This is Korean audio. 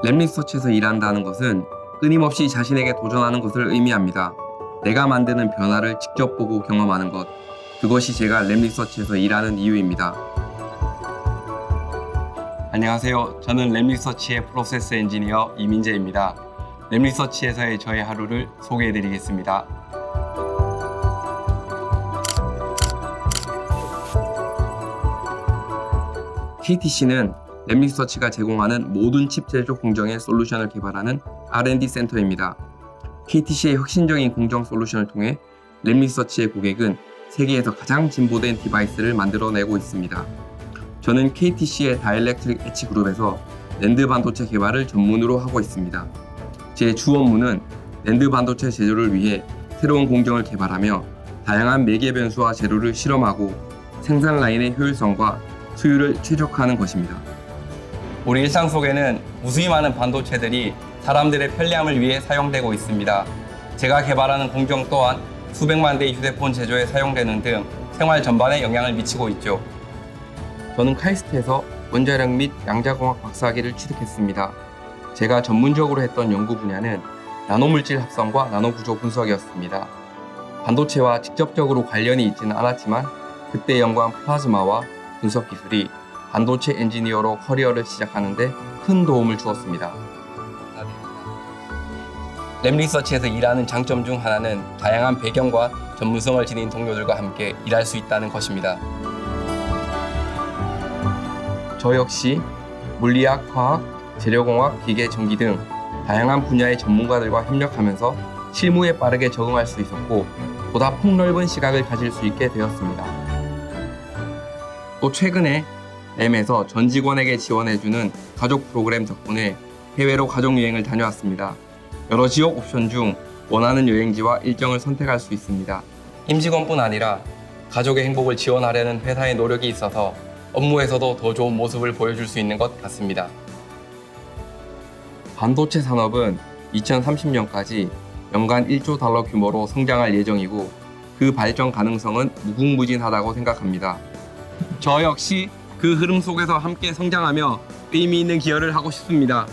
랩리서치에서 일한다는 것은 끊임없이 자신에게 도전하는 것을 의미합니다. 내가 만드는 변화를 직접 보고 경험하는 것, 그것이 제가 랩리서치에서 일하는 이유입니다. 안녕하세요. 저는 랩리서치의 프로세스 엔지니어 이민재입니다. 랩리서치에서의 저의 하루를 소개해드리겠습니다. KTC는 랩리서치가 제공하는 모든 칩 제조 공정의 솔루션을 개발하는 R&D 센터입니다. KTC의 혁신적인 공정 솔루션을 통해 랩리서치의 고객은 세계에서 가장 진보된 디바이스를 만들어내고 있습니다. 저는 KTC의 다이엘렉트릭 엣지 그룹에서 낸드 반도체 개발을 전문으로 하고 있습니다. 제 주 업무는 낸드 반도체 제조를 위해 새로운 공정을 개발하며 다양한 매개 변수와 재료를 실험하고 생산 라인의 효율성과 수율을 최적화하는 것입니다. 우리 일상 속에는 무수히 많은 반도체들이 사람들의 편리함을 위해 사용되고 있습니다. 제가 개발하는 공정 또한 수백만 대의 휴대폰 제조에 사용되는 등 생활 전반에 영향을 미치고 있죠. 저는 카이스트에서 원자력 및 양자공학 박사학위를 취득했습니다. 제가 전문적으로 했던 연구 분야는 나노물질 합성과 나노구조 분석이었습니다. 반도체와 직접적으로 관련이 있지는 않았지만 그때 연구한 플라즈마와 분석 기술이 반도체 엔지니어로 커리어를 시작하는데 큰 도움을 주었습니다. 랩리서치에서 일하는 장점 중 하나는 다양한 배경과 전문성을 지닌 동료들과 함께 일할 수 있다는 것입니다. 저 역시 물리학, 화학, 재료공학, 기계, 전기 등 다양한 분야의 전문가들과 협력하면서 실무에 빠르게 적응할 수 있었고 보다 폭넓은 시각을 가질 수 있게 되었습니다. 또 최근에 M에서 전 직원에게 지원해주는 가족 프로그램 덕분에 해외로 가족여행을 다녀왔습니다. 여러 지역 옵션 중 원하는 여행지와 일정을 선택할 수 있습니다. 임직원뿐 아니라 가족의 행복을 지원하려는 회사의 노력이 있어서 업무에서도 더 좋은 모습을 보여줄 수 있는 것 같습니다. 반도체 산업은 2030년까지 연간 1조 달러 규모로 성장할 예정이고 그 발전 가능성은 무궁무진하다고 생각합니다. 저 역시 그 흐름 속에서 함께 성장하며 의미 있는 기여를 하고 싶습니다.